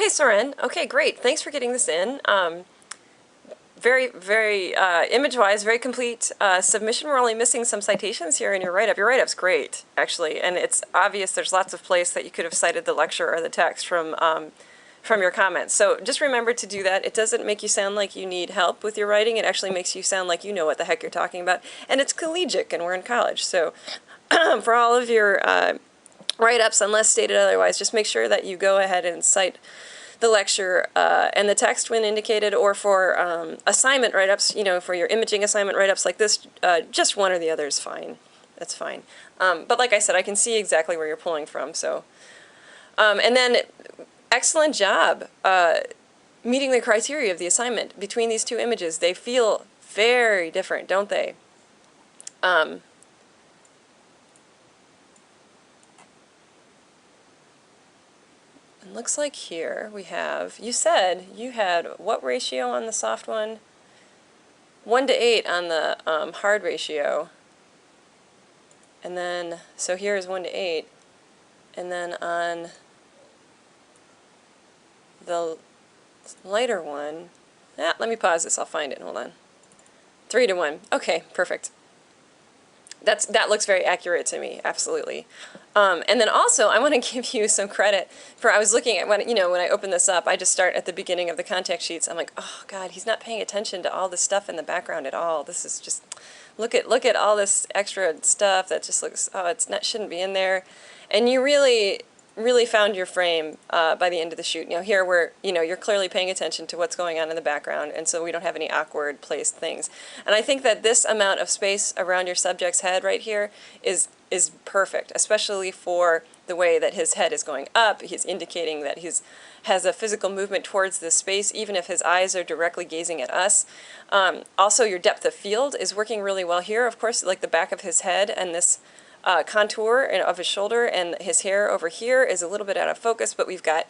Hey, Soren. Okay, great. Thanks for getting this in. Very image-wise, very complete submission. We're only missing some citations here in your write-up. Your write-up's great, actually, and it's obvious there's lots of place that you could have cited the lecture or the text from your comments. So just remember to do that. It doesn't make you sound like you need help with your writing. It actually makes you sound like you know what the heck you're talking about. And it's collegiate, and we're in college. So for all of your write-ups, unless stated otherwise, just make sure that you go ahead and cite the lecture and the text when indicated, or for assignment write-ups, for your imaging assignment write-ups like this, just one or the other is fine. That's fine. But like I said, I can see exactly where you're pulling from. So, and then excellent job meeting the criteria of the assignment. Between these two images, they feel very different, don't they? It looks like here we have, you said you had what ratio on the soft one? 1:8 on the hard ratio. And then, so here is 1:8. And then on the lighter one, let me pause this, I'll find it, hold on. 3:1, okay, perfect. That looks very accurate to me, absolutely. And then also, I want to give you some credit for, I was looking at, when I open this up, I just start at the beginning of the contact sheets. I'm like, oh God, he's not paying attention to all this stuff in the background at all. This is just, look at all this extra stuff that just looks, oh, shouldn't be in there. And you really found your frame by the end of the shoot. Here where, you're clearly paying attention to what's going on in the background, and so we don't have any awkward placed things. And I think that this amount of space around your subject's head right here is perfect, especially for the way that his head is going up. He's indicating that he has a physical movement towards this space, even if his eyes are directly gazing at us. Also, your depth of field is working really well here. Of course, like the back of his head and this contour of his shoulder and his hair over here is a little bit out of focus, but we've got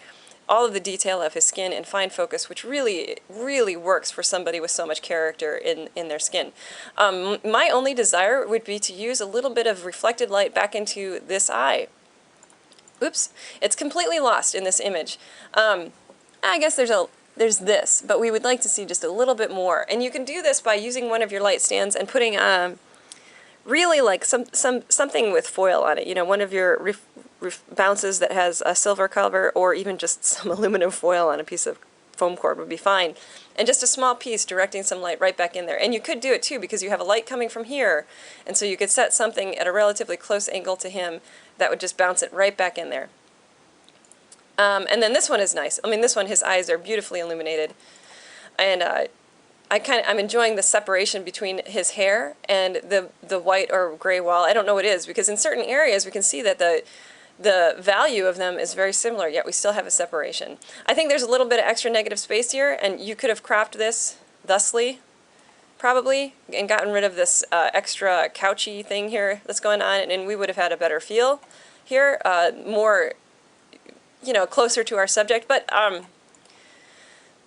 all of the detail of his skin in fine focus, which really works for somebody with so much character in their skin. My only desire would be to use a little bit of reflected light back into this eye. Oops, it's completely lost in this image. I guess there's this, but we would like to see just a little bit more. And you can do this by using one of your light stands and putting really like something with foil on it, one of your bounces that has a silver cover, or even just some aluminum foil on a piece of foam cord would be fine. And just a small piece directing some light right back in there. And you could do it too, because you have a light coming from here, and so you could set something at a relatively close angle to him that would just bounce it right back in there. And then this one is nice. I mean, this one, his eyes are beautifully illuminated, and I'm enjoying the separation between his hair and the white or gray wall. I don't know what it is, because in certain areas we can see that the value of them is very similar, yet we still have a separation. I think there's a little bit of extra negative space here, and you could have cropped this thusly, probably, and gotten rid of this extra couchy thing here that's going on, and we would have had a better feel here, more, closer to our subject, but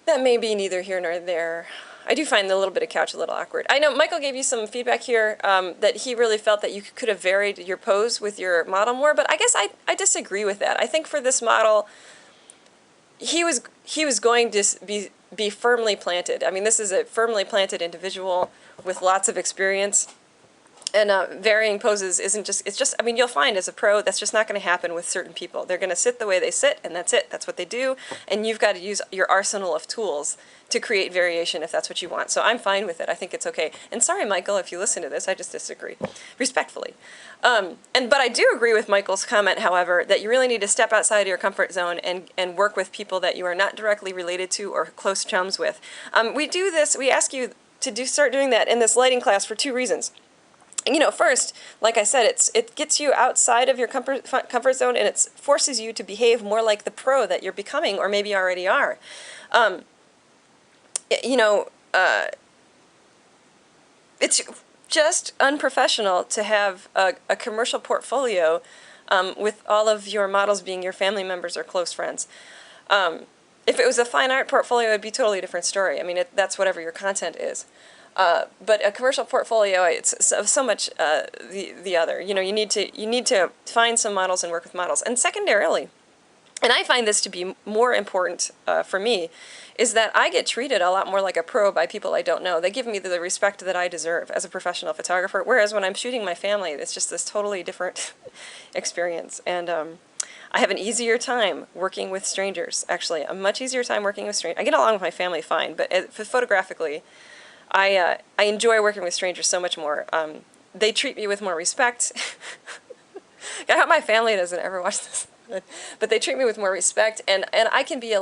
that may be neither here nor there. I do find the little bit of couch a little awkward. I know Michael gave you some feedback here that he really felt that you could have varied your pose with your model more, but I guess I disagree with that. I think for this model, he was going to be firmly planted. I mean, this is a firmly planted individual with lots of experience. And varying poses isn't just, it's just, I mean, you'll find as a pro, that's just not going to happen with certain people. They're going to sit the way they sit, and that's it. That's what they do. And you've got to use your arsenal of tools to create variation if that's what you want. So I'm fine with it. I think it's okay. And sorry, Michael, if you listen to this, I just disagree, respectfully. But I do agree with Michael's comment, however, that you really need to step outside of your comfort zone and work with people that you are not directly related to or close chums with. We do this, we ask you to start doing that in this lighting class for two reasons. First, like I said, it gets you outside of your comfort zone, and it forces you to behave more like the pro that you're becoming, or maybe already are. It's just unprofessional to have a commercial portfolio with all of your models being your family members or close friends. If it was a fine art portfolio, it'd be a totally different story. I mean, that's whatever your content is. But a commercial portfolio, it's so much the other. You need to find some models and work with models. And secondarily, and I find this to be more important for me, is that I get treated a lot more like a pro by people I don't know. They give me the respect that I deserve as a professional photographer, whereas when I'm shooting my family, it's just this totally different experience. And I have an easier time working with strangers, actually. A much easier time working with strangers. I get along with my family fine, but photographically, I enjoy working with strangers so much more. They treat me with more respect. I hope my family doesn't ever watch this. But they treat me with more respect, and I can be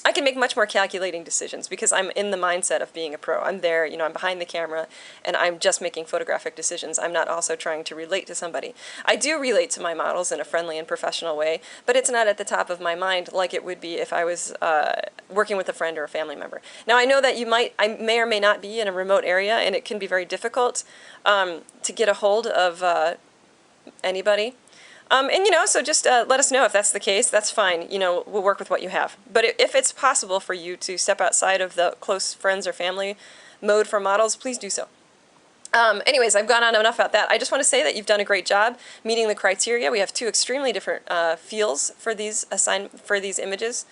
I can make much more calculating decisions because I'm in the mindset of being a pro. I'm there, you know, I'm behind the camera, and I'm just making photographic decisions. I'm not also trying to relate to somebody. I do relate to my models in a friendly and professional way, but it's not at the top of my mind like it would be if I was working with a friend or a family member. Now, I know that I may or may not be in a remote area, and it can be very difficult to get a hold of anybody. And, you know, so just let us know if that's the case. That's fine. You know, we'll work with what you have. But if it's possible for you to step outside of the close friends or family mode for models, please do so. Anyways, I've gone on enough about that. I just want to say that you've done a great job meeting the criteria. We have two extremely different feels for these images.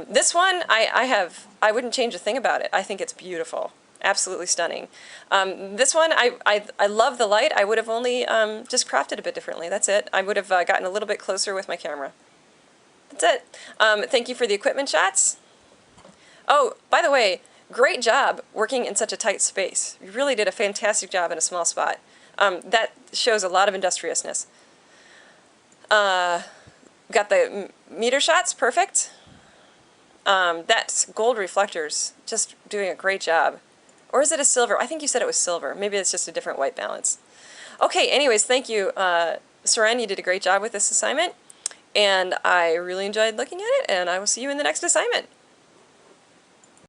This one, I wouldn't change a thing about it. I think it's beautiful. Absolutely stunning. This one, I love the light. I would have only just cropped it a bit differently. That's it. I would have gotten a little bit closer with my camera. That's it. Thank you for the equipment shots. Oh, by the way, great job working in such a tight space. You really did a fantastic job in a small spot. That shows a lot of industriousness. Got the meter shots, perfect. That's gold reflectors, just doing a great job. Or is it a silver? I think you said it was silver. Maybe it's just a different white balance. Okay, anyways, thank you. Soren, you did a great job with this assignment, and I really enjoyed looking at it, and I will see you in the next assignment.